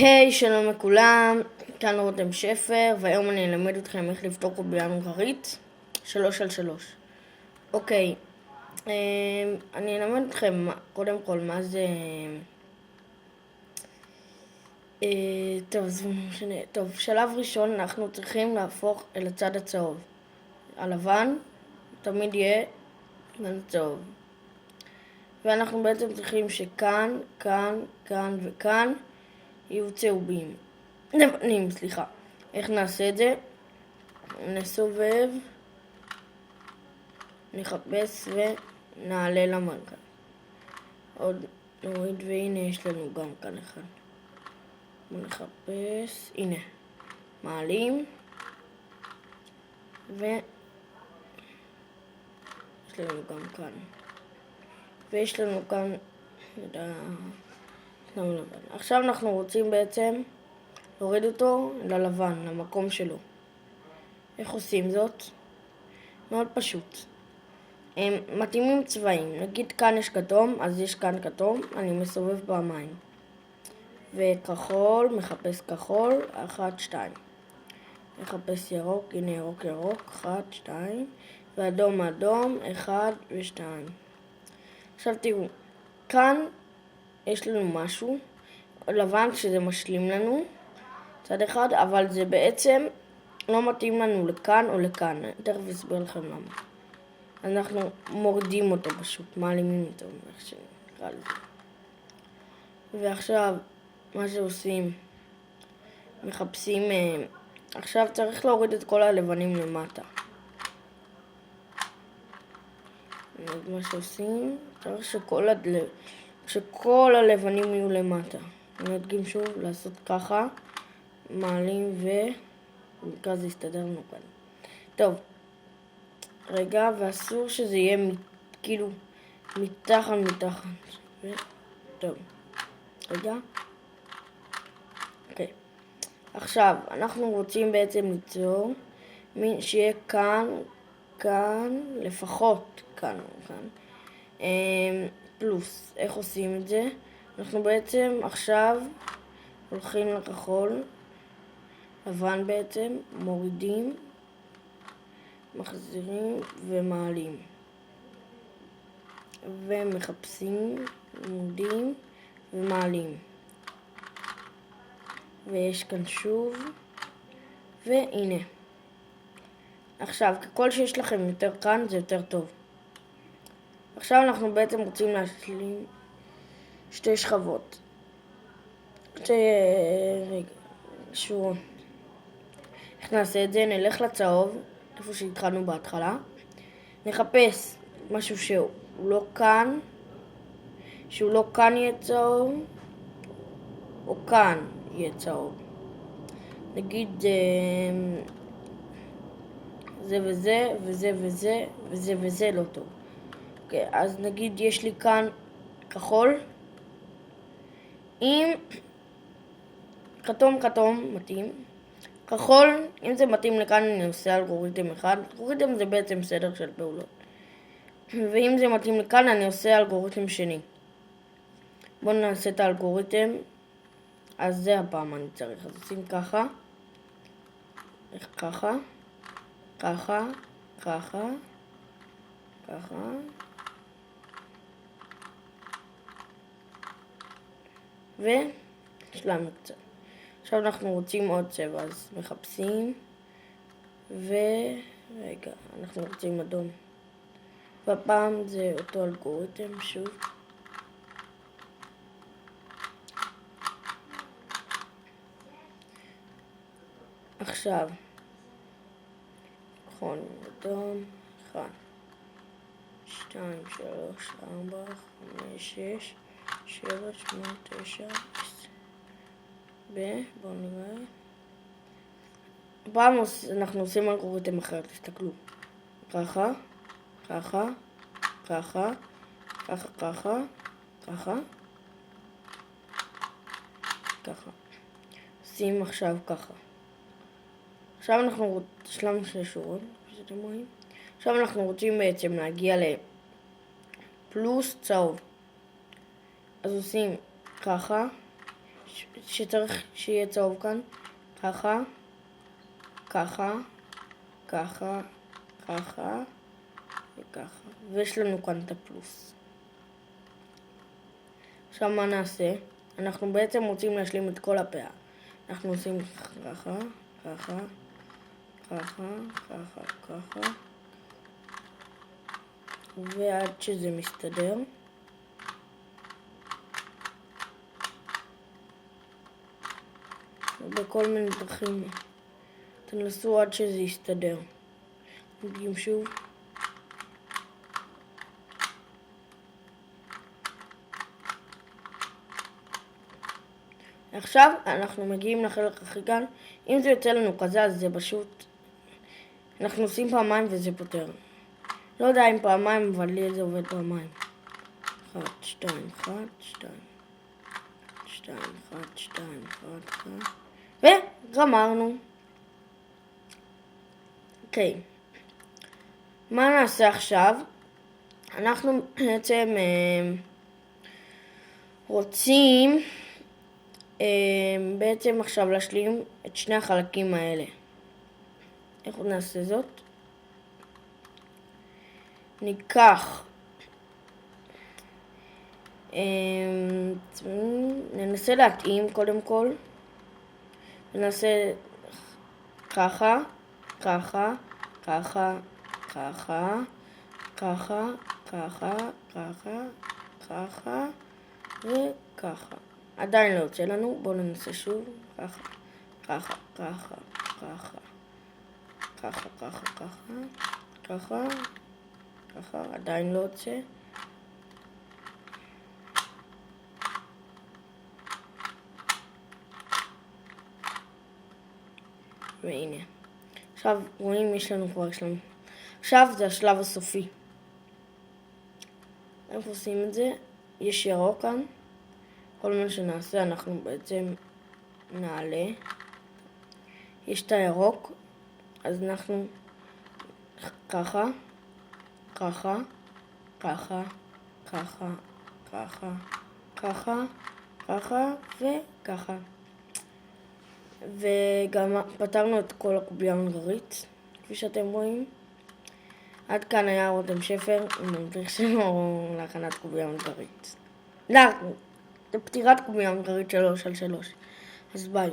היי, שלום לכולם, כאן רותם שפר, והיום אני אלמד אתכם איך לפתור קובייה הונגרית 3x3. אוקיי, אני אלמד אתכם קודם כל מה זה... טוב, שלב ראשון אנחנו צריכים להפוך אל הצד הצהוב. הלבן תמיד יהיה צהוב. ואנחנו בעצם צריכים שכאן, כאן, כאן וכאן יהיו צהובים. לבנים, סליחה. איך נעשה את זה? נסובב, נחפש ונעלה למנכ"ל. עוד נוריד, והנה יש לנו גם כאן אחד. נחפש, הנה. מעלים. ויש לנו גם כאן. ויש לנו כאן עכשיו אנחנו רוצים בעצם להוריד אותו ללבן, למקום שלו. איך עושים זאת? מאוד פשוט. הם מתאימים צבעים. נגיד כאן יש כתום, אז יש כאן כתום, אני מסובב פעמיים. וכחול, מחפש כחול, 1, 2. מחפש ירוק, הנה ירוק ירוק, 1, 2. ואדום אדום, 1 ו2. עכשיו תראו, כאן יש לנו משהו לבן שזה משלים לנו צד אחד, אבל זה בעצם לא מתאים לנו לכאן או לכאן. תכף אסביר לכם למה. אנחנו מורדים אותו פשוט, מעלימים אותו, איך שנקרא לזה. ועכשיו מה שעושים, מחפשים, עכשיו צריך להוריד את כל הלבנים למטה. מה שעושים, צריך שכל הלבנים יהיו למטה. נדגים שוב, לעשות ככה, מעלים וככה זה יסתדר לנו כאן. טוב, רגע, ואסור שזה יהיה כאילו מתחת. טוב, רגע. אוקיי. עכשיו, אנחנו רוצים בעצם ליצור שיהיה כאן, לפחות כאן. פלוס, איך עושים את זה? אנחנו בעצם עכשיו הולכים לכחול, לבן בעצם, מורידים, מחזירים ומעלים. ומחפשים, מורידים ומעלים. ויש כאן שוב, והנה. עכשיו, ככל שיש לכם יותר כאן, זה יותר טוב. עכשיו אנחנו בעצם רוצים להשלים שתי שכבות. שורות. איך נעשה את זה? נלך לצהוב, איפה שהתחלנו בהתחלה. נחפש משהו שהוא לא כאן, יהיה צהוב, או כאן יהיה צהוב. נגיד זה וזה, וזה וזה, וזה וזה לא טוב. אוקיי, אז נגיד יש לי כאן כחול, אם כתום מתאים, כחול, אם זה מתאים לכאן אני עושה אלגוריתם אחד, אלגוריתם זה בעצם סדר של פעולות, ואם זה מתאים לכאן אני עושה אלגוריתם שני. בואו נעשה את האלגוריתם, אז זה הפעם אני צריך, אז עושים ככה, ככה, ככה, ככה, ככה, והשלמנו קצת. עכשיו אנחנו רוצים עוד צבע, אז מחפשים, ורגע, אנחנו רוצים אדום. והפעם זה אותו אלגוריתם, שוב. עכשיו, נכון, אדום, 1, 2, 3, 4, 5, 6, 7, 8, 9, 10. בואו נראה. פעם אנחנו עושים אלגוריתם אחרת, תסתכלו. ככה, ככה, ככה, ככה, ככה, ככה, ככה. עושים עכשיו ככה. עכשיו אנחנו השלמנו שתי שורות, שאתם רואים. עכשיו אנחנו רוצים בעצם להגיע לפלוס צהוב. אז עושים ככה, שצריך שיהיה צהוב כאן, ככה, ככה, ככה, ככה וככה, ויש לנו כאן את הפלוס. עכשיו מה נעשה? אנחנו בעצם רוצים להשלים את כל הפאה. אנחנו עושים ככה, ככה, ככה, ככה, ככה, ועד שזה מסתדר. בכל מיני דרכים תנסו עד שזה יסתדר. נגיד שוב. עכשיו אנחנו מגיעים לחלק הכי קל. אם זה יוצא לנו כזה, אז זה פשוט אנחנו עושים פעמיים וזה פותר. לא יודע אם פעמיים, אבל לי זה עובד פעמיים. 1, 2, 1, 2, 2, 1, 2, 1, 1 וגמרנו. אוקיי, מה נעשה עכשיו? אנחנו בעצם רוצים בעצם עכשיו להשלים את שני החלקים האלה. איך נעשה זאת? ניקח ננסה להתאים קודם כל. ננסה ככה, ככה, ככה, ככה, ככה, ככה, ככה, ככה וככה. עדיין לא יוצא לנו, בואו ננסה שוב. ככה, ככה, ככה, ככה, ככה, ככה, ככה, ככה, ככה, עדיין לא יוצא. והנה. עכשיו רואים, יש לנו. עכשיו זה השלב הסופי. איך עושים את זה? יש ירוק כאן. כל מה שנעשה אנחנו בעצם נעלה. יש את הירוק, אז אנחנו ככה, ככה, ככה, ככה, ככה, ככה, ככה וככה. וגם פתרנו את כל הקובייה ההונגרית, כפי שאתם רואים. עד כאן היה רותם שפר, עם המדריך שלו להכנת קובייה הונגרית. לפתירת קובייה הונגרית 3/3. אז ביי.